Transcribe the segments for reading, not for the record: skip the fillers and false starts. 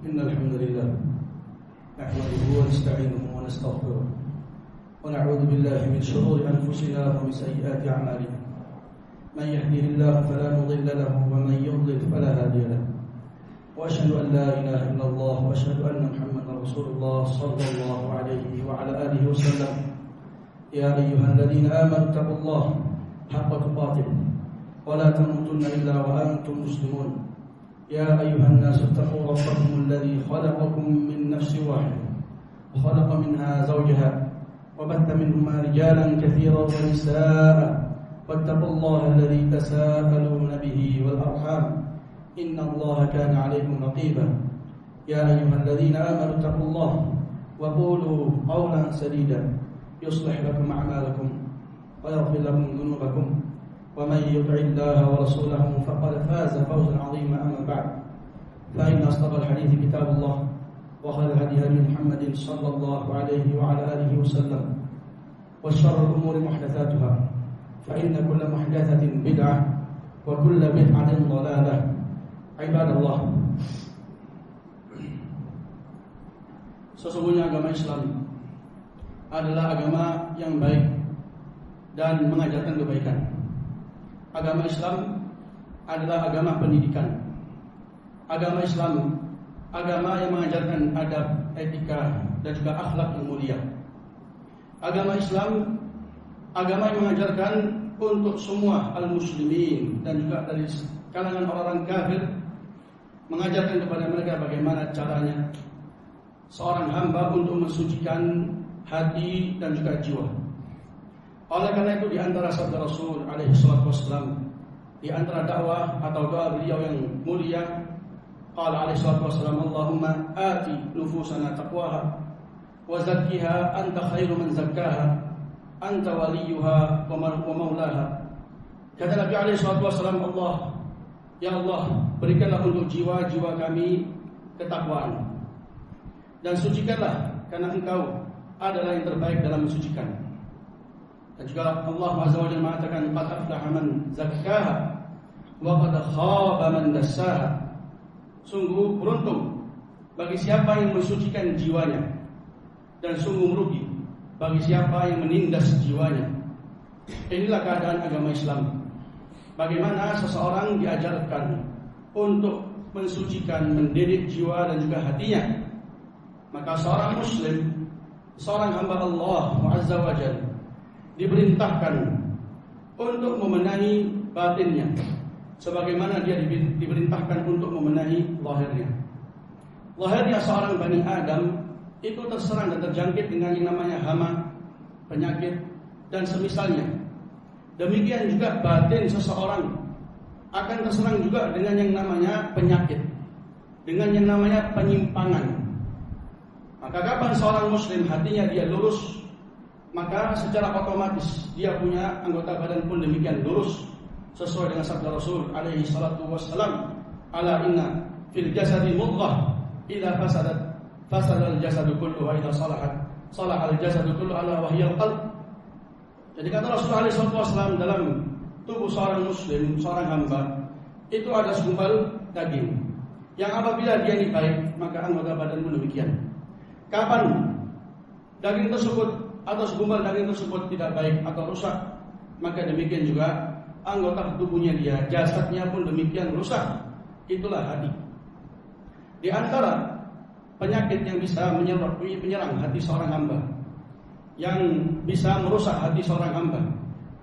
إن الحمد لله نحمده ونستعينه ونستغفره ونعوذ بالله من شرور أنفسنا ومن سيئات أعمالنا من يهده الله فلا مضل له ومن يضلل فلا هادي له وأشهد أن لا إله إلا الله وأشهد أن محمدا رسول الله صلى الله عليه وعلى آله وسلم يا أيها الذين آمنوا اتقوا الله حق تقاته ولا تموتن إلا وأنتم مسلمون يا أيها الناس اتقوا ربكم الذي خلقكم من نفس واحدة وخلق منها زوجها وبث منهما رجالا كثيرا ونساء واتقوا الله الذي تساءلون به والأرحام إن الله كان عليكم رقيبا يا أيها الذين آمنوا اتقوا الله وقولوا قولا سديدا يصلح لكم أعمالكم ويغفر لكم ذنوبكم ومن يطع الله ورسوله فقد فاز فوزا عظيما. أما بعد فإن أصدق الحديث كتاب الله وخير الهدي هدي محمد صلى الله عليه وعلى آله وسلم وشر الأمور محدثاتها فإن كل محدثة بدعة وكل بدعة ضلالة. عباد الله, sesungguhnya agama Islam adalah agama yang baik dan mengajarkan kebaikan. Agama Islam adalah agama pendidikan. Agama Islam agama yang mengajarkan adab, etika dan juga akhlak yang mulia. Agama Islam agama yang mengajarkan untuk semua al-muslimin dan juga dari kalangan orang-orang kafir, mengajarkan kepada mereka bagaimana caranya seorang hamba untuk mensucikan hati dan juga jiwa. Oleh karena itu di antara sabda Rasul alaihi salatu wassalam, di antara dakwah atau doa beliau yang mulia, qala alaihi salatu wassalam, Allahumma ati nufusana taqwaha wa zakkiha anta khairu man zakkaha anta waliyuha wa maulaha. Kata Nabi alaihi salatu wassalam, Allah, ya Allah, berikanlah untuk jiwa-jiwa kami ketakwaan dan sucikanlah karena Engkau adalah yang terbaik dalam mensucikan. Dan juga Allah Azza wa Jalla mengatakan, qad aflaha man zakkaha wa qad khaba man dassaha. Sungguh beruntung bagi siapa yang mensucikan jiwanya, dan sungguh merugi bagi siapa yang menindas jiwanya. Inilah keadaan agama Islam. Bagaimana seseorang diajarkan untuk mensucikan, mendidik jiwa dan juga hatinya. Maka seorang muslim, seorang hamba Allah Azza wa Jalla diperintahkan untuk memenahi batinnya, sebagaimana dia diperintahkan untuk memenahi lahirnya. Lahirnya seorang Bani Adam itu terserang dan terjangkit dengan yang namanya hama, penyakit dan semisalnya. Demikian juga batin seseorang akan terserang juga dengan yang namanya penyakit, dengan yang namanya penyimpangan. Maka kapan seorang muslim hatinya dia lurus, maka secara otomatis dia punya anggota badan pun demikian lurus, sesuai dengan sabda Rasul alaihi salatu wassalam, ala inna fil jasadi mudghah idza fasadat fasada al jasadu kullu wa idza salahat salaha al jasadu kullu ala wa hiya al qalb. Jadi kata Rasul alaihi salatu wassalam, dalam tubuh seorang muslim, seorang hamba itu ada segumpal daging yang apabila dia ini baik, maka anggota badan pun demikian. Kapan daging tersebut atau segumpal daging tersebut tidak baik atau rusak, maka demikian juga anggota tubuhnya dia, jasadnya pun demikian rusak. Itulah hati. Di antara penyakit yang bisa menyerang hati seorang hamba, yang bisa merusak hati seorang hamba,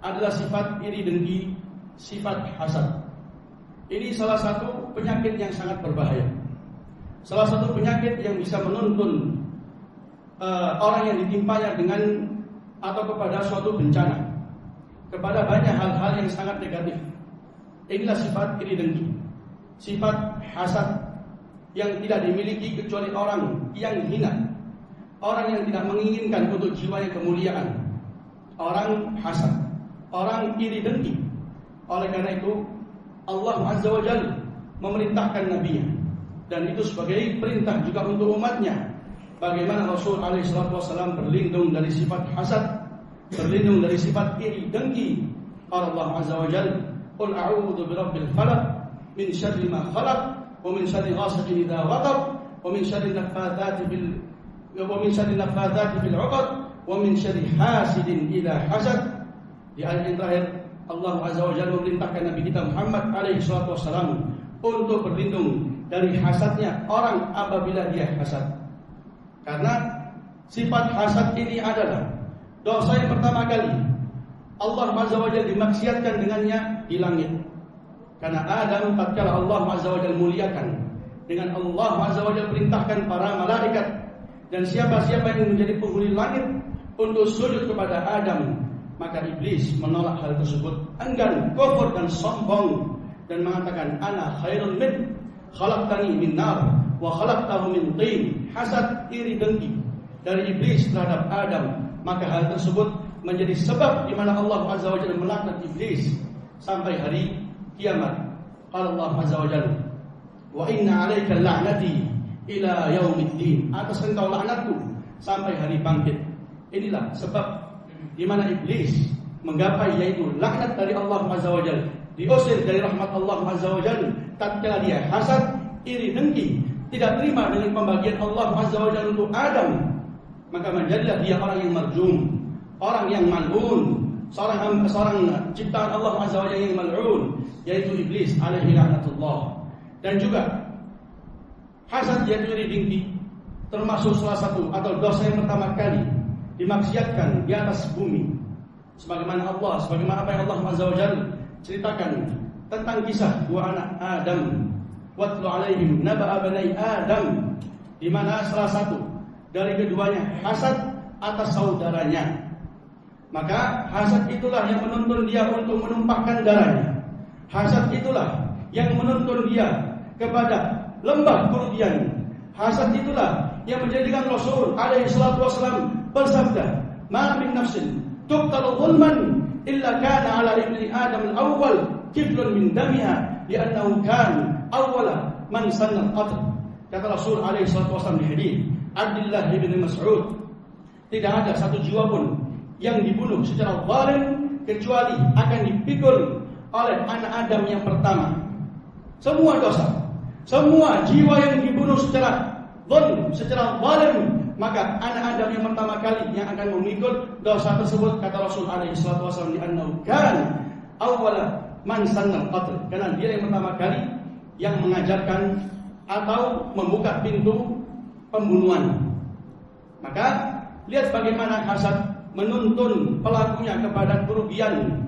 adalah sifat iri dengki, sifat hasad. Ini salah satu penyakit yang sangat berbahaya. Salah satu penyakit yang bisa menuntun orang yang ditimpanya dengan atau kepada suatu bencana, kepada banyak hal-hal yang sangat negatif. Inilah sifat iri dengki, sifat hasad yang tidak dimiliki kecuali orang yang hina, orang yang tidak menginginkan untuk jiwanya kemuliaan. Orang hasad, orang iri dengki. Oleh karena itu Allah Azza wa Jalla memerintahkan Nabi-Nya, dan itu sebagai perintah juga untuk umatnya, bagaimana Rasul alaihi salatu wasallam berlindung dari sifat hasad, berlindung dari sifat iri dengki. Allah Azza wa Jalla, qul a'udzu birabbil falaq min syarri ma khalaq wa min syarri ghasiqin idza waqab wa min syarri naffatsati fil 'uqad, wa min syarri hasidin idza hasad. Di ayat yang terakhir Allah Azza wa Jalla memerintahkan Nabi kita Muhammad alaihi salatu wassalam untuk berlindung dari hasadnya orang apabila dia hasad. Karena sifat hasad ini adalah dosa yang pertama kali Allah Azza wa Jalla dimaksiatkan dengannya di langit. Karena Adam tatkala Allah Azza wa Jalla muliakan, dengan Allah Azza wa Jalla perintahkan para malaikat dan siapa-siapa yang menjadi penghuni langit untuk sujud kepada Adam, maka iblis menolak hal tersebut, enggan, kufur dan sombong, dan mengatakan ana khairun min, khalaqtani min nar wa khalaqtahu min tin. Hasad, iri, dengki dari iblis terhadap Adam, maka hal tersebut menjadi sebab di mana Allah Azza wa Jalla melaknat iblis sampai hari kiamat. Qala Allah Azza wa Jalla, wa inna 'alaika la'nati ila yaumiddin, atas engkau laknatku sampai hari bangkit. Inilah sebab di mana iblis menggapai, yaitu laknat dari Allah Azza wa Jalla, diusir dari rahmat Allah Azza wa Jalla tatkala dia hasad, iri, dengki, tidak terima dengan pembagian Allah Azza wa Jalla untuk Adam, maka menjadilah dia orang yang marjum, orang yang mal'un, seorang ciptaan Allah Azza wa Jalla yang mal'un, yaitu iblis alaihi laknatullah. Dan juga hasad, yaitu iri, dengki, termasuk salah satu atau dosa yang pertama kali dimaksiatkan di atas bumi. Sebagaimana apa yang Allah Azza wa Jalla ceritakan tentang kisah dua anak Adam, watlu alaihim naba'a bani Adam, di mana salah satu dari keduanya hasad atas saudaranya. Maka hasad itulah yang menuntun dia untuk menumpahkan darahnya. Hasad itulah yang menuntun dia kepada lembah kerugian. Hasad itulah yang menjadikan Rasul alaihi salatu wasallam bersabda, "Ma min nafsin tuqtalu zulman illa kana 'ala ibni Adam al-awwal kiflun min damiha li'annahu kana awwala man sanna al-qatl." Kata Rasul alaihi salatu wasallam di hadis Abdullah bin Mas'ud, tidak ada satu jiwa pun yang dibunuh secara zalim kecuali akan dipikul oleh anak Adam yang pertama. Semua dosa, semua jiwa yang dibunuh secara zalim, maka anak Adam yang pertama kali yang akan memikul dosa tersebut. Kata Rasul alaihi salatu wasallam, "Li'annahu kana awwala man sanna al-qatl." Karena dia yang pertama kali yang mengajarkan atau membuka pintu pembunuhan. Maka lihat bagaimana hasad menuntun pelakunya kepada kerugian,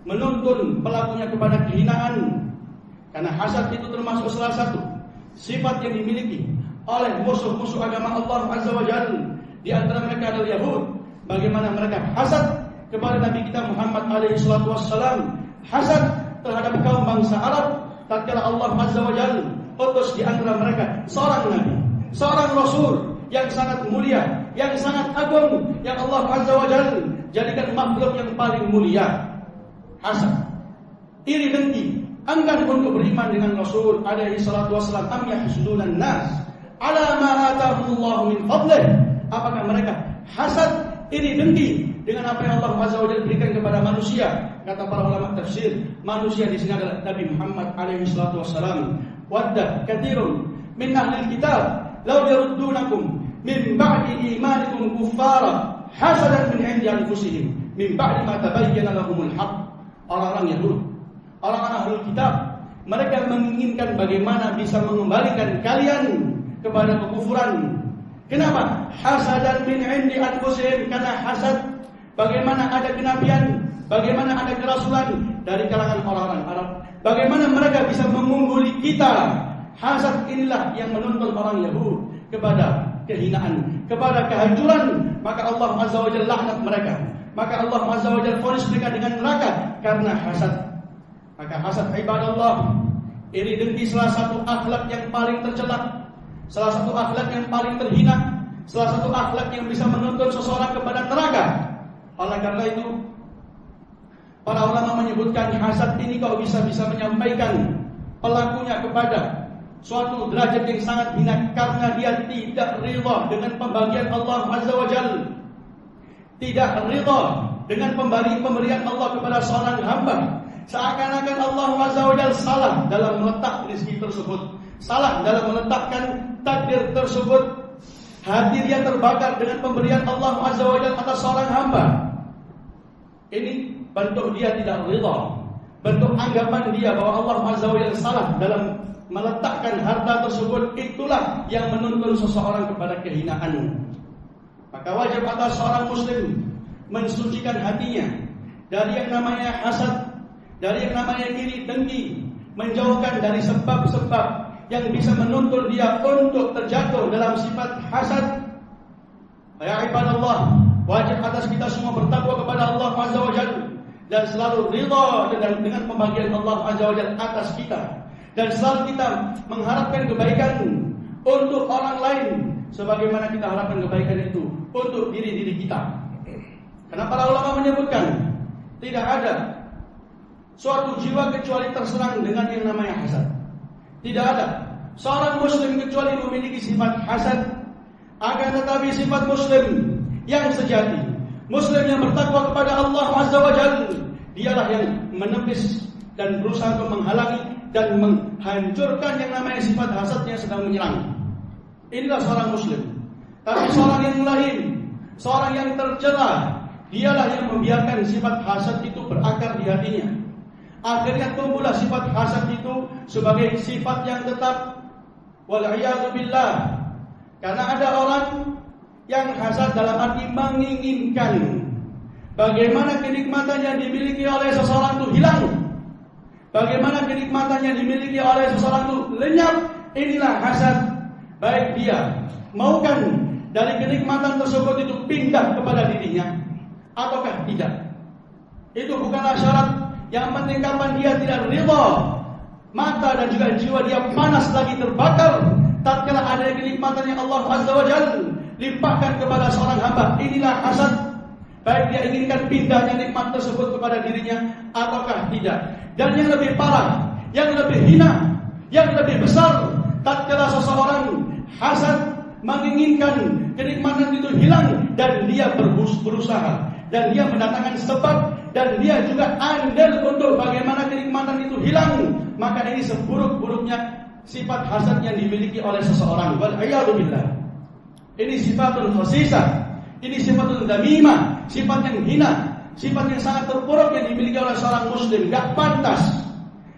menuntun pelakunya kepada kehinaan. Karena hasad itu termasuk salah satu sifat yang dimiliki oleh musuh-musuh agama Allah Azza wa Jalla. Di antara mereka adalah Yahud. Bagaimana mereka hasad kepada Nabi kita Muhammad alaihi salatu wassalam, hasad terhadap kaum bangsa Arab tatkala Allah Azza wa Jalla utus di antara mereka seorang nabi, seorang rasul yang sangat mulia, yang sangat agung, yang Allah Azza wa Jalla jadikan makhluk yang paling mulia. Hasad, iri, dengki, enggan untuk beriman dengan Rasul alaihi salatu wassalam. Am yahsudunan nas ala ma atahumullahu min fadlih. Apakah mereka hasad, iri, dengki dengan apa yang Allah Azza wa Jalla berikan kepada manusia? Kata para ulama tafsir, manusia di sini adalah Nabi Muhammad alaihi salatu wassalam. Wadda katsirun min ahli kitab law yaruddunakum min ba'di imanikum kuffara hasadan min 'indi anfusihim min ba'di ma tabayyana lahumul haqq. Orang-orang Yahudi, orang-orang ahli kitab, mereka menginginkan bagaimana bisa mengembalikan kalian kepada kekufuran. Kenapa? Hasadan min 'indi anfusihim, karena hasad bagaimana ada kenabian, bagaimana ada kerasulan dari kalangan orang-orang Arab, bagaimana mereka bisa mengungguli kita. Hasad inilah yang menuntun orang Yahudi kepada kehinaan, kepada kehancuran. Maka Allah Azza wa Jalla laknat mereka, maka Allah Azza wa Jalla vonis mereka dengan neraka karena hasad. Maka hasad, ibadallah, iri, dengki salah satu akhlak yang paling tercela, salah satu akhlak yang paling terhina, salah satu akhlak yang bisa menuntun seseorang kepada neraka. Oleh karena itu, para ulama menyebutkan hasad ini kalau bisa menyampaikan pelakunya kepada suatu derajat yang sangat hina, karena dia tidak ridha dengan pembagian Allah Azza wa Jalla, tidak ridha dengan pemberian Allah kepada seorang hamba. Seakan-akan Allah Azza wa Jalla salah dalam meletak rezeki tersebut, salah dalam meletakkan takdir tersebut hati dia terbakar dengan pemberian Allah Azza wa Jalla atas seorang hamba. Ini bentuk dia tidak ridha, bentuk anggapan dia bahwa Allah Azza wa Jalla salah dalam meletakkan harta tersebut. Itulah yang menuntun seseorang kepada kehinaan. Maka wajib atas seorang muslim mensucikan hatinya dari yang namanya hasad, dari yang namanya iri dengki, menjauhkan dari sebab-sebab yang bisa menuntun dia untuk terjatuh dalam sifat hasad. Ya ibadallah, wajib atas kita semua bertakwa kepada Allah Azza wa Jalla dan selalu ridha dengan pembagian Allah Azza wa Jalla atas kita, dan selalu kita mengharapkan kebaikan untuk orang lain sebagaimana kita harapkan kebaikan itu untuk diri-diri kita. Karena para ulama menyebutkan tidak ada suatu jiwa kecuali terserang dengan yang namanya hasad. Tidak ada seorang muslim kecuali memiliki sifat hasad. Akan tetapi sifat muslim yang sejati, muslim yang bertakwa kepada Allah Azza wa Jalla, dialah yang menepis dan berusaha untuk menghalangi dan menghancurkan yang namanya sifat hasad yang sedang menyerang. Inilah seorang muslim. Tapi seorang yang lain, seorang yang tercela, dialah yang membiarkan sifat hasad itu berakar di hatinya. Akhirnya tumbuhlah sifat hasad itu sebagai sifat yang tetap. Wal'iyadu billah. Karena ada orang yang hasad dalam arti menginginkan bagaimana kenikmatan yang dimiliki oleh seseorang itu hilang, bagaimana kenikmatan yang dimiliki oleh seseorang itu lenyap. Inilah hasad. Baik dia maukan dari kenikmatan tersebut itu pindah kepada dirinya ataukah tidak. Itu bukanlah syarat. Yang penting kapan dia tidak ridha, mata dan juga jiwa dia panas lagi terbakar tatkala ada kenikmatan yang Allah Azza wa Jalla limpahkan kepada seorang hamba. Inilah hasad. Baik dia inginkan pindahnya nikmat tersebut kepada dirinya ataukah tidak. Dan yang lebih parah, yang lebih hina, yang lebih besar, tatkala seseorang hasad menginginkan kenikmatan itu hilang dan dia berusaha dan dia mendatangkan sebab dan dia juga andal untuk bagaimana kenikmatan itu hilang. Maka ini seburuk-buruknya sifat hasad yang dimiliki oleh seseorang. Wal'iyadu billah. Ini sifatun khasisah, ini sifatun damimah, sifat yang hina, sifat yang sangat terpuruk yang dimiliki oleh seorang muslim. Gak pantas.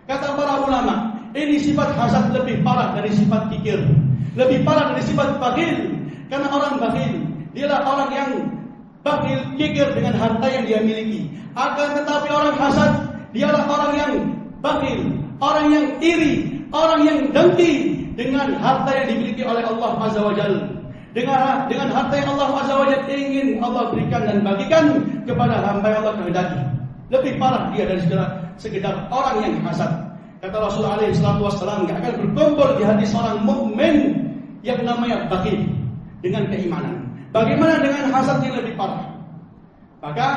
Kata para ulama, ini sifat hasad lebih parah dari sifat kikir, lebih parah dari sifat bakhil. Karena orang bakhil, dialah orang yang bakhil, kikir dengan harta yang dia miliki. Akan tetapi orang hasad, dialah orang yang bakhil, orang yang iri, orang yang dengki dengan harta yang dimiliki oleh Allah Azza wa Jalla. Dengan harta yang Allah Azza wa Jalla ingin Allah berikan dan bagikan kepada hamba yang Allah kehendaki. Lebih parah dia dari sekedar orang yang hasad. Kata Rasulullah SAW, tidak akan berkumpul di hati seorang mukmin yang namanya bakhil dengan keimanan. Bagaimana dengan hasad yang lebih parah? Maka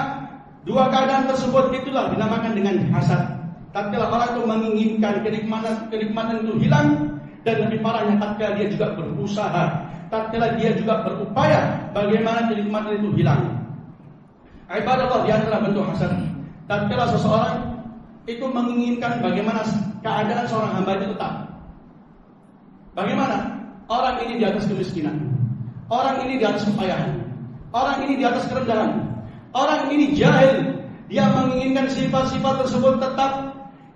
dua keadaan tersebut itulah dinamakan dengan hasad. Tatkala orang itu menginginkan kenikmatan itu hilang, dan lebih parahnya tatkala dia juga berusaha, tatkala dia juga berupaya bagaimana kenikmatan itu hilang. Ibadallah, di antara bentuk hasad, tatkala seseorang itu menginginkan bagaimana keadaan seorang hamba itu tetap. Bagaimana orang ini di atas kemiskinan, orang ini di atas kepayahan, orang ini di atas kerendahan, orang ini jahil. Dia menginginkan sifat-sifat tersebut tetap.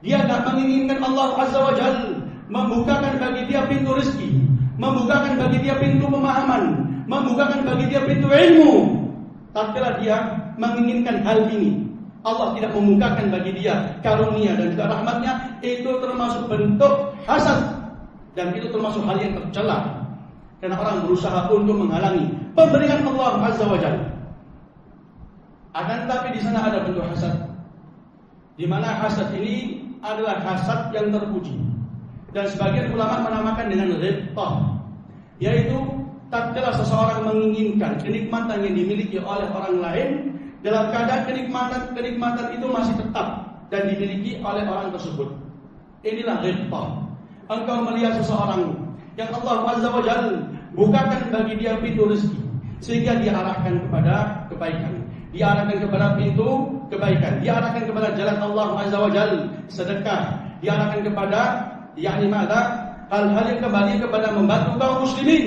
Dia tak menginginkan Allah Azza wa Jalla membukakan bagi dia pintu rezeki, membukakan bagi dia pintu pemahaman, membukakan bagi dia pintu ilmu. Tatkala dia menginginkan hal ini, Allah tidak membukakan bagi dia karunia dan juga rahmatnya. Itu termasuk bentuk hasad, dan itu termasuk hal yang tercela. Karena orang berusaha untuk menghalangi pemberian Allah Azza wa Jalla. Akan tetapi di sana ada bentuk hasad, di mana hasad ini adalah hasad yang terpuji, dan sebagian ulama menamakan dengan ghibtah, yaitu tatkala seseorang menginginkan kenikmatan yang dimiliki oleh orang lain dalam keadaan kenikmatan itu masih tetap dan dimiliki oleh orang tersebut. Inilah ghibtah. Engkau melihat seseorang yang Allah Azza wa Jalla bukakan bagi dia pintu rezeki, sehingga dia arahkan kepada kebaikan, diarahkan kepada pintu kebaikan, diarahkan kepada jalan Allah Azza wa Jalla, sedekah, diarahkan kepada hal-hal yang kembali kepada membantu kaum muslimin,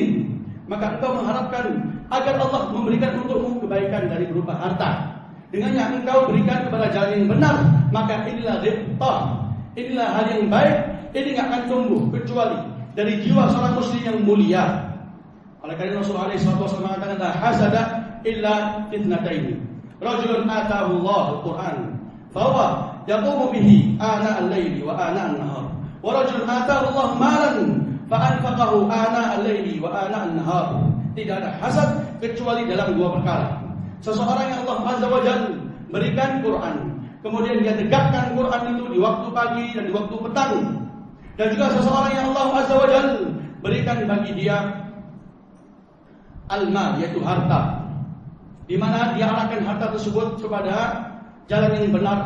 maka engkau mengharapkan agar Allah memberikan untukmu kebaikan dari berupa harta. Dengannya engkau berikan kepada jalan yang benar, maka inilah ghibtah, inilah hal yang baik. Ini tidak akan tumbuh kecuali dari jiwa seorang muslim yang mulia. Oleh karena Rasulullah SAW mengatakan, la hasada illa fitnataini, rajulun atahu Allah al-Quran fahuwa yaqumu bihi ana al-laili wa ana an-nahar, wa rajulun atahu Allah malan fa anfaqahu ana al-laili wa ana an-nahar. Tidak ada hasad kecuali dalam dua perkara. Seseorang yang Allah Azza wa Jalla berikan Quran, kemudian dia tegakkan Quran itu di waktu pagi dan di waktu petang. Dan juga seseorang yang Allah Azza wa Jalla berikan bagi dia al-mal, yaitu harta, di mana dia arahkan harta tersebut kepada jalan yang benar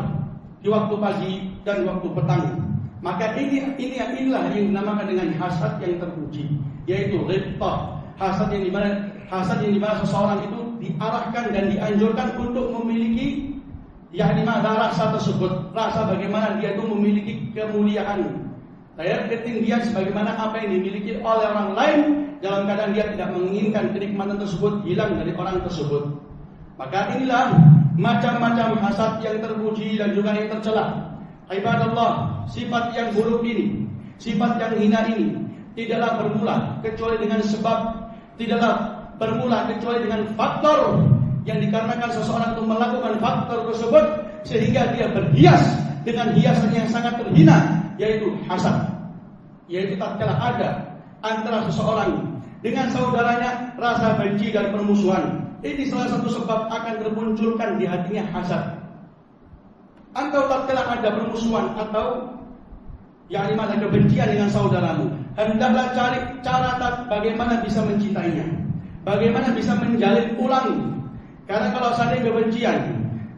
di waktu pagi dan waktu petang. Maka inilah yang dinamakan dengan hasad yang terpuji, yaitu ghibtah. Hasad yang dimana seseorang itu diarahkan dan dianjurkan untuk memiliki rasa tersebut, rasa bagaimana dia itu memiliki kemuliaan, ketinggian sebagaimana apa yang dimiliki oleh orang lain, dalam keadaan dia tidak menginginkan kenikmatan tersebut hilang dari orang tersebut. Maka inilah macam-macam hasad yang terpuji dan juga yang tercela. Ibadallah, sifat yang buruk ini, sifat yang hina ini tidaklah bermula kecuali dengan sebab, tidaklah bermula kecuali dengan faktor yang dikarenakan seseorang itu melakukan faktor tersebut sehingga dia berhias dengan hiasan yang sangat terhina, yaitu hasad. Yaitu tatkala ada antara seseorang dengan saudaranya rasa benci dan permusuhan. Ini salah satu sebab akan termunculkan di hatinya hasad. Engkau tatkala ada permusuhan atau ada kebencian dengan saudaramu, hendaklah cari cara bagaimana bisa mencintainya, bagaimana bisa menjalin ulang. Karena kalau seandainya kebencian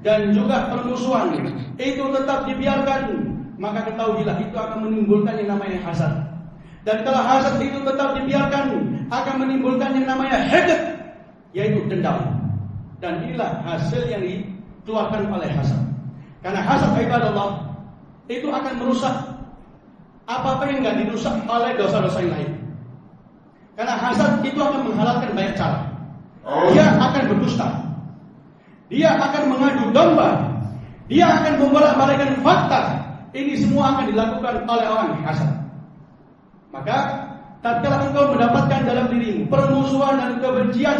dan juga permusuhan itu tetap dibiarkan, maka ketahuilah itu akan menimbulkan yang namanya hasad. Dan kalau hasad itu tetap dibiarkan, akan menimbulkan yang namanya hiqd, yaitu dendam. Dan inilah hasil yang dikeluarkan oleh hasad. Karena hasad, ibadallah, itu akan merusak apa-apa yang tidak dirusak oleh dosa-dosa yang lain. Karena hasad itu akan menghalalkan banyak cara. Dia akan berdusta, dia akan mengadu domba, dia akan membolak-balikkan fakta. Ini semua akan dilakukan oleh orang yang hasad. Maka tatkala engkau mendapatkan dalam dirimu permusuhan dan kebencian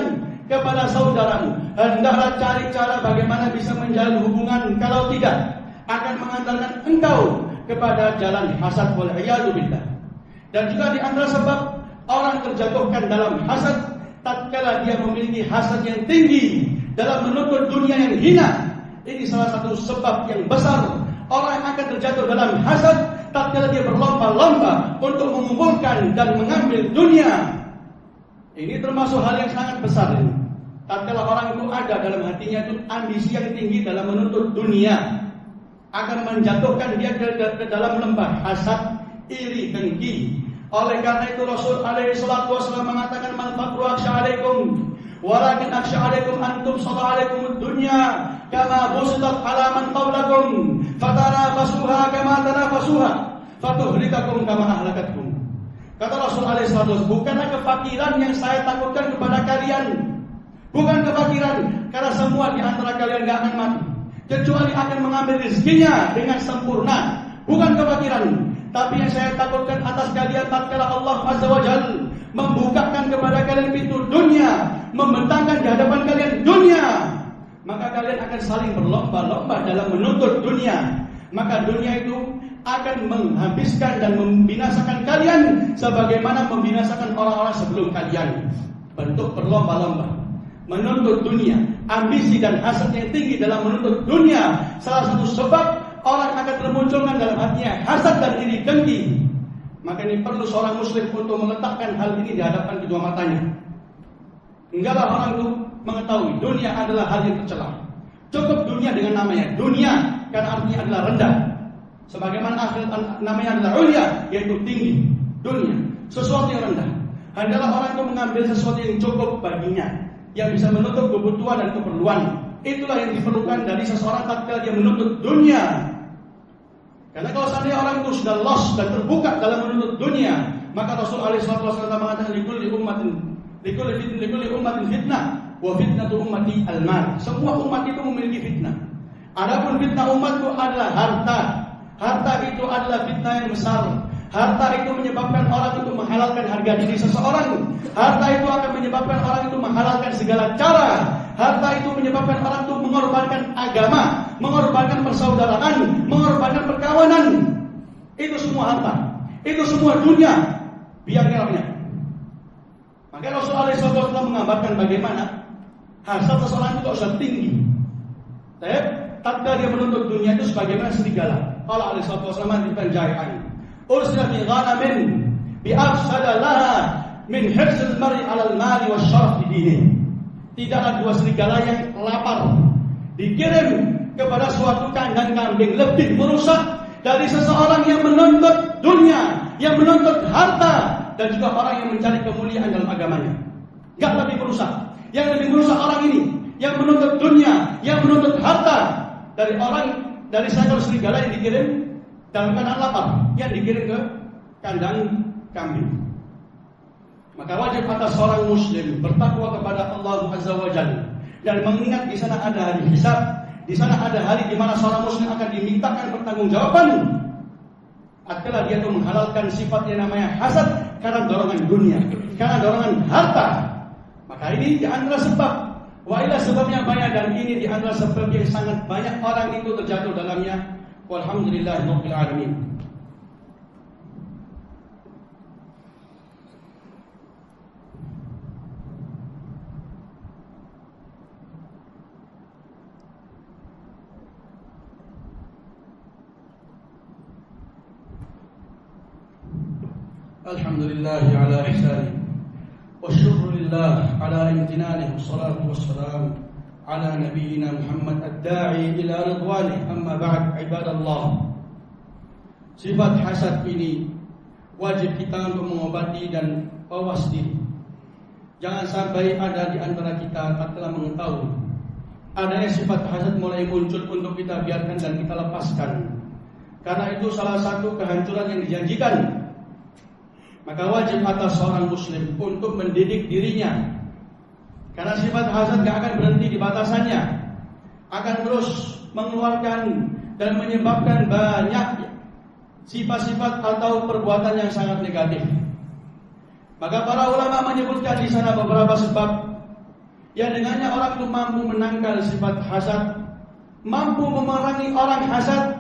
kepada saudaramu, hendaklah cari cara bagaimana bisa menjalin hubungan. Kalau tidak, akan mengantarkan engkau kepada jalan hasad wal iyadu billah. Dan juga di antara sebab orang terjatuhkan dalam hasad, tatkala dia memiliki hasad yang tinggi dalam menuntut dunia yang hina. Ini salah satu sebab yang besar orang akan terjatuh dalam hasad tatkala dia berlomba-lomba untuk mengumpulkan dan mengambil dunia. Ini termasuk hal yang sangat besar. Tatkala orang itu ada dalam hatinya itu ambisi yang tinggi dalam menuntut dunia, akan menjatuhkan dia ke dalam lembah hasad, iri, dengki. Oleh karena itu Rasul alaihi salatu wasallam mengatakan, man faqru aksha alaikum walakin aksha alaikum antum sada alaikum dunya kama busitat ala man qablakum fatanafasuha kama tanafasuha fatuhlikakum kama ahlakatkum. Kata Rasul alaihi salatu wasallam, bukanlah kefakiran yang saya takutkan kepada kalian, bukan kefakiran, karena semua di antara kalian tidak akan mati kecuali akan mengambil rezekinya dengan sempurna. Bukan kefakiran, tapi yang saya takutkan atas kalian tatkala Allah Azza wa Jalla membukakan kepada kalian pintu dunia, membentangkan di hadapan kalian dunia, maka kalian akan saling berlomba-lomba dalam menuntut dunia. Maka dunia itu akan menghabiskan dan membinasakan kalian sebagaimana membinasakan orang-orang sebelum kalian. Bentuk berlomba-lomba menuntut dunia, ambisi dan hasad yang tinggi dalam menuntut dunia, salah satu sebab orang akan termunculkan dalam hatinya hasad dan iri dengki. Maka ini perlu seorang muslim untuk meletakkan hal ini di hadapan kedua matanya. Enggaklah orang itu mengetahui dunia adalah hal yang tercela. Cukup dunia dengan namanya dunia, karena artinya adalah rendah. Sebagaimana akhirat namanya adalah ulia, yaitu tinggi. Dunia, sesuatu yang rendah. Hendaklah orang itu mengambil sesuatu yang cukup baginya, yang bisa menutup kebutuhan dan keperluan. Itulah yang diperlukan dari seseorang tatkala dia menuntut dunia. Karena kalau seandainya orang itu sudah lost dan terbuka dalam menuntut dunia, Maka Rasul alaihi wasallam mengatakan likulli ummatin fitnah wa fitnatu ummati al-mal. Semua umat itu memiliki fitnah. Adapun fitnah umatku adalah harta. Harta itu adalah fitnah yang besar. Harta itu menyebabkan orang itu menghalalkan harga diri seseorang. Harta itu akan menyebabkan orang itu menghalalkan segala cara. Harta itu menyebabkan orang itu mengorbankan agama, mengorbankan persaudaraan, mengorbankan perkawanan. Itu semua harta. Itu semua dunia. Biar kerapnya. Maka Rasulullah SAW menggambarkan bagaimana hasad seseorang itu sudah tinggi. Tatkala dia menuntut dunia itu sebagaimana serigala. Qala alaihi wasallam di Penjaian. Ursila fi ghanamin bi afsada laha min hirsil mar'i 'ala al-mali wasyaraf di dini. Tidaklah dua serigala yang lapar dikirim kepada suatu kandang kambing lebih merusak dari seseorang yang menuntut dunia, yang menuntut harta, dan juga orang yang mencari kemuliaan dalam agamanya. Enggak lebih merusak. Yang lebih merusak orang ini yang menuntut dunia, yang menuntut harta dari seekor serigala yang dikirim dalam keadaan lapar, yang dikirim ke kandang kambing. Maka wajib atas seorang muslim bertakwa kepada Allah Azza wa Jalla dan mengingat di sana ada hari hisab, di sana ada hari di mana seorang muslim akan dimintakan pertanggungjawaban. Tatkala dia itu menghalalkan sifat yang namanya hasad karena dorongan dunia, karena dorongan harta. Maka ini di antara sebab, wailah sebabnya banyak, dan ini di antara sebab yang sangat banyak orang itu terjatuh dalamnya. Walhamdulillahirabbil alamin. Alhamdulillah ala ihsani wa syukrulillah ala imtinanihi, wassalatu wassalam ala nabiyyina Muhammad ad-da'i ila ridwani. Amma ba'd, ibadallah. Sifat hasad ini wajib kita untuk mengobati dan awas diri. Jangan sampai ada di antara kita tak telah mengetahui adanya sifat hasad mulai muncul untuk kita biarkan dan kita lepaskan. Karena itu salah satu kehancuran yang dijanjikan. Maka wajib atas seorang muslim untuk mendidik dirinya. Karena sifat hasad gak akan berhenti di batasannya, akan terus mengeluarkan dan menyebabkan banyak sifat-sifat atau perbuatan yang sangat negatif. Maka para ulama menyebutkan di sana beberapa sebab yang dengannya orang itu mampu menangkal sifat hasad, mampu memerangi orang hasad.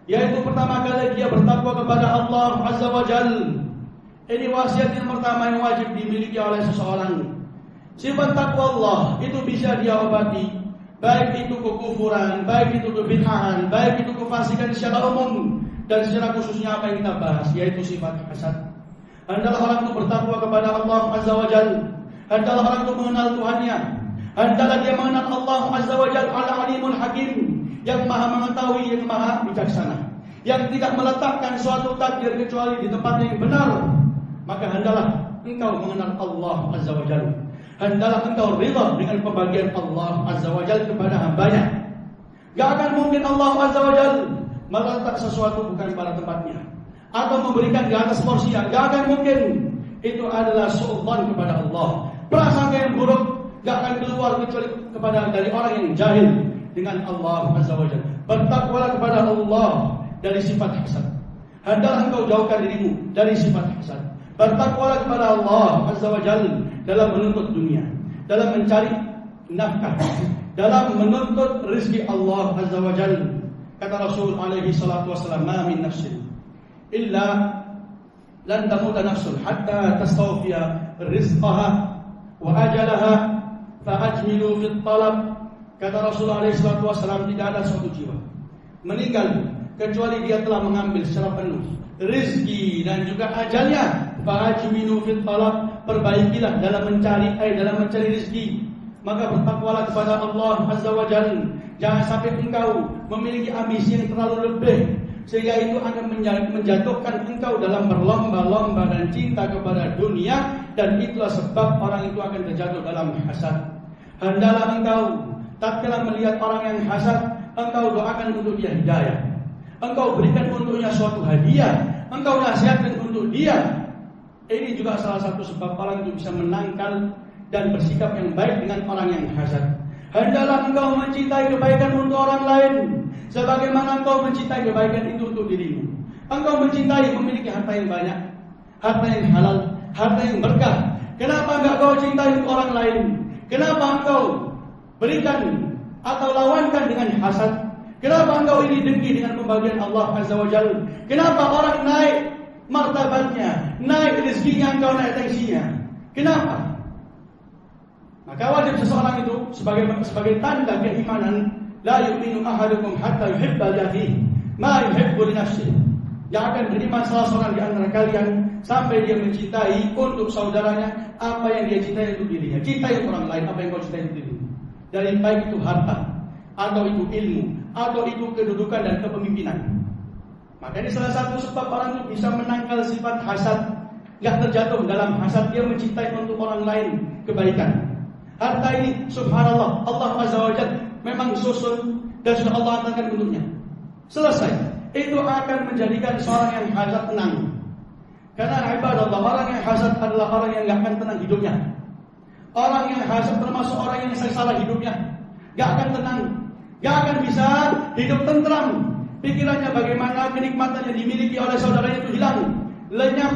Yaitu pertama kali dia bertakwa kepada Allah Azza wa Jalla. Ini wasiat yang pertama yang wajib dimiliki oleh seseorang. Sifat takwa Allah itu bisa dia obati, baik itu kekufuran, baik itu kebid'ahan, baik itu kefasikan secara umum, dan secara khususnya apa yang kita bahas, yaitu sifat hasad. Hendaklah orang itu bertakwa kepada Allah Azza wa Jalla. Hendaklah orang itu mengenal Tuhannya. Hendaklah dia mengenal Allah Azza wa Jalla al-Alimul Hakim, yang maha mengetahui, yang maha bijaksana, yang tidak meletakkan suatu takdir kecuali di tempatnya yang benar. Maka hendaklah engkau mengenal Allah Azza wa Jalla. Hendaklah engkau rida dengan pembagian Allah Azza wa Jalla kepada hambanya. Gak akan mungkin Allah Azza wa Jalla meletak sesuatu bukan pada tempatnya, atau memberikan di atas porsinya. Gak akan mungkin. Itu adalah sultan kepada Allah. Prasangka yang buruk gak akan keluar kecuali kepada dari orang yang jahil dengan Allah Azza wa Jalla. Bertakwalah kepada Allah dari sifat hasad. Hendaklah engkau jauhkan dirimu dari sifat hasad. Bertakwalah kepada Allah Azza wa Jalla dalam menuntut dunia, dalam mencari nafkah, dalam menuntut rezeki Allah Azza wa Jalla. Kata Rasul alaihi salatu wassalam, "Ma min nafsin illa lan tamuta nafsun hatta tastawfiya rizqaha wa ajalaha fa ajmilu fit talab." Kata Rasul alaihi salatu wassalam, tidak ada suatu jiwa meninggal kecuali dia telah mengambil secara penuh rezeki dan juga ajalnya. Fa'ajminu fit talab, perbaikilah dalam mencari rezeki. Maka bertakwalah kepada Allah Azza wa Jalla. Jangan sampai engkau memiliki ambisi yang terlalu lebih, sehingga itu akan menjatuhkan engkau dalam berlomba-lomba dan cinta kepada dunia, dan itulah sebab orang itu akan terjatuh dalam hasad. Hendaklah engkau tatkala melihat orang yang hasad, engkau doakan untuk dia hidayah. Engkau berikan untuknya suatu hadiah, engkau nasihatkan untuk dia. Ini juga salah satu sebab orang itu bisa menangkal dan bersikap yang baik dengan orang yang hasad. Hendaklah engkau mencintai kebaikan untuk orang lain sebagaimana engkau mencintai kebaikan itu untuk dirimu. Engkau mencintai memiliki harta yang banyak, harta yang halal, harta yang berkah. Kenapa enggak kau cintai untuk orang lain? Kenapa engkau berikan atau lawankan dengan hasad? Kenapa engkau ini dengki dengan pembagian Allah Azza wa Jalla? Kenapa orang naik martabatnya, naik rezekinya, engkau naik tensinya? Kenapa? Maka wajib seseorang itu sebagai tanda keimanan, la yu'minu ahadukum hatta yuhibba li akhihi ma yuhibbu li nafsihi. Yang akan beriman salah seorang di antara kalian sampai dia mencintai untuk saudaranya apa yang dia cintai untuk dirinya. Cintai orang lain apa yang kau cintai untuk dirimu. Dari baik itu harta, atau itu ilmu, atau itu kedudukan dan kepemimpinan. Maka ini salah satu sebab orang itu bisa menangkal sifat hasad, enggak terjatuh dalam hasad, dia mencintai untuk orang lain kebaikan. Harta ini subhanallah, Allah Azza wa Jalla memang susun dan sudah Allah hantarkan untuknya. Selesai. Itu akan menjadikan seorang yang hasad tenang. Karena ibadallah, orang yang hasad adalah orang yang enggak akan tenang hidupnya. Orang yang hasad termasuk orang yang sengsara hidupnya, enggak akan tenang, enggak akan bisa hidup tentram. Pikirannya bagaimana kenikmatan yang dimiliki oleh saudaranya itu hilang, lenyap,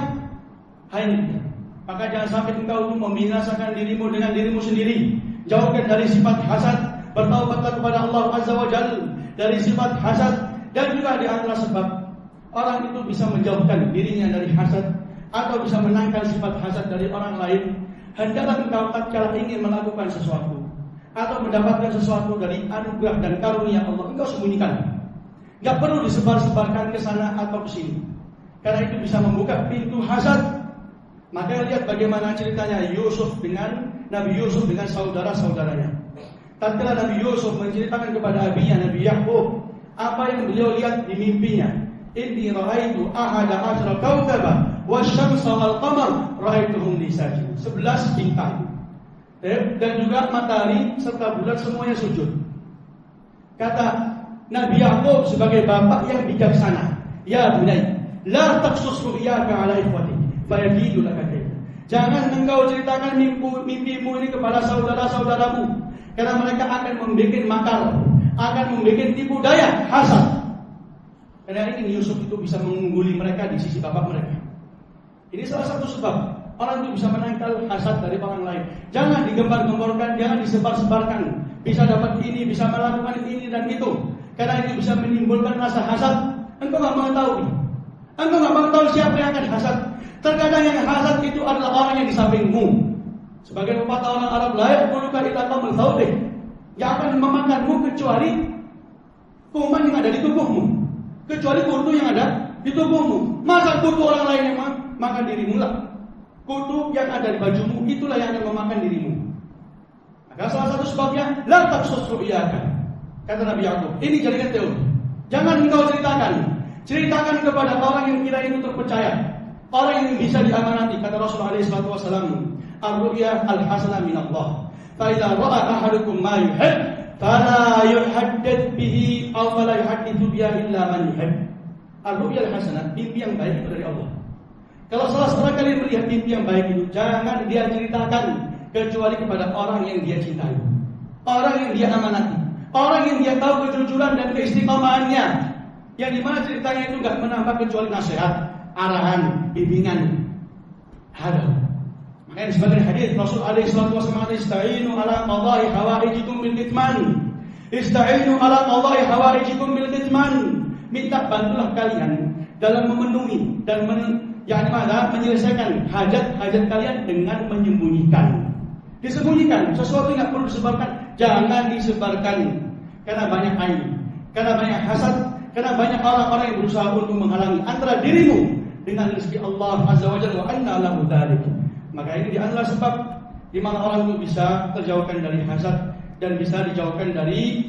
hanyut. Maka jangan sampai engkau itu membinasakan dirimu dengan dirimu sendiri. Jauhkan dari sifat hasad, bertaubatlah kepada Allah Azza wa Jalla dari sifat hasad. Dan juga di antara sebab orang itu bisa menjauhkan dirinya dari hasad atau bisa menangkal sifat hasad dari orang lain. Hendaklah engkau tatkala ingin melakukan sesuatu atau mendapatkan sesuatu dari anugerah dan karunia Allah, engkau sembunyikan. Enggak perlu disebar-sebarkan ke sana atau ke sini. Karena itu bisa membuka pintu hasad. Maka lihat bagaimana ceritanya Nabi Yusuf dengan saudara-saudaranya. Tatkala Nabi Yusuf menceritakan kepada abinya Nabi Yakub apa yang beliau lihat di mimpinya. Inni ra'aitu ahada asyara kawkaba wasyamsa wal qamar ra'aituhum li sajid. 11 bintang. Dan juga matahari serta bulan semuanya sujud. Kata Nabi Yakub sebagai bapak yang bijaksana, ya bunai, la taqsus ru'yaka ala ikhwati fayakidu laka kaidan. Jangan engkau ceritakan mimpimu ini kepada saudara-saudaramu, karena mereka akan membuat makar, akan membuat tipu daya, hasad. Karena ini Yusuf itu bisa mengungguli mereka di sisi bapak mereka. Ini salah satu sebab orang itu bisa menangkal hasad dari orang lain. Jangan digembar-gemborkan, jangan disebar-sebarkan. Bisa dapat ini, bisa melakukan ini dan itu. Karena itu bisa menimbulkan rasa hasad. Engkau nggak mengetahui. Engkau nggak mengetahui siapa yang akan hasad. Terkadang yang hasad itu adalah orang yang di sampingmu. Sebagai pepatah orang Arab lain, "Quluka ila qamul thawbih." Yang akan memakanmu kecuali kuman yang ada di tubuhmu, kecuali kutu yang ada di tubuhmu. Masa kutu orang lain yang makan dirimu lah? Kutu yang ada di bajumu itulah yang akan memakan dirimu. Maka salah satu sebabnya la taqsus ru'yaka. Kata Nabi Yakub, ini jadikan teori. Jangan engkau ceritakan kepada orang yang kira itu terpercaya, orang yang bisa diamanati. Kata Rasulullah SAW, ar-ru'ya al-hasanah min Allah. Fa idza ra'a ahadukum ma yuhib fala yuhaddith bihi aw fala yuhaddithu bihi illa man yuhib. Ar-ru'ya al-hasanah, mimpi yang baik itu dari Allah. Kalau salah seorang kalian melihat mimpi yang baik itu, jangan dia ceritakan kecuali kepada orang yang dia cintai, orang yang dia amanati, orang yang dia tahu kejujuran dan keistiqomahannya. Yang dimana ceritanya itu enggak menambah kecuali nasihat, arahan, bimbingan. Ada. Makanya sebagian hadis Rasul alaihi salatu wasallam, "Ista'inu ala qada'i hawaijikum bil kitman." Ista'inu ala qada'i hawaijikum bil kitman. Minta bantulah kalian dalam memenuhi dan menyelesaikan hajat-hajat kalian dengan menyembunyikan. Disembunyikan, sesuatu yang enggak perlu disebarkan, jangan disebarkan. Karena banyak aib, karena banyak hasad, karena banyak orang-orang yang berusaha untuk menghalangi antara dirimu dengan rezeki Allah Azza wa Jalla, wa anna lahu dzalik. Maka ini di antara sebab di mana orang itu bisa terjauhkan dari hasad dan bisa dijauhkan dari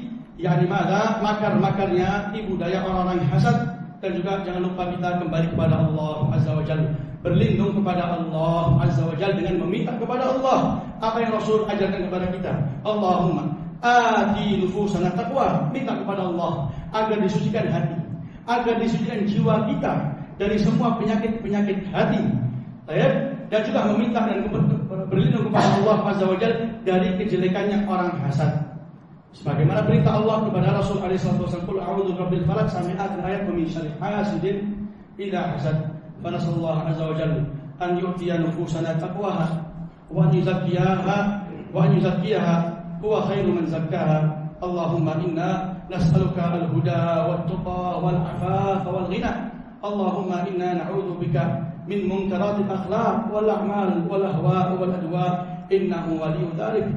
makar-makarnya tipu daya orang-orang hasad. Dan juga jangan lupa kita kembali kepada Allah Azza wa Jalla, berlindung kepada Allah Azza wa Jalla dengan meminta kepada Allah apa yang Rasul ajarkan kepada kita. Allahumma ati nufusana taqwa, minta kepada Allah agar disucikan hati, agar disucikan jiwa kita dari semua penyakit-penyakit hati. dan juga meminta dan berlindung kepada Allah Azza wa Jalla dari kejelekannya orang hasad. Sebagaimana perintah Allah kepada Rasul alaihi wasallam, "Qul a'udzu birabbil falaq" sampai akhir ayat, "Min syarri hasidin idza hasad." Fa nasallahu azza wa jalla an yu'tiya nufusana taqwaha wa an yuzakkiyaha huwa khairu man zakkaha. Allahumma inna nas'aluka al-huda wat-tuqa wal-'afafa wal-ghina. Allahumma inna na'udzu bika min munkaratil akhlaq wal a'mal wal ahwa wal adwa innahu waliyyu dzalik.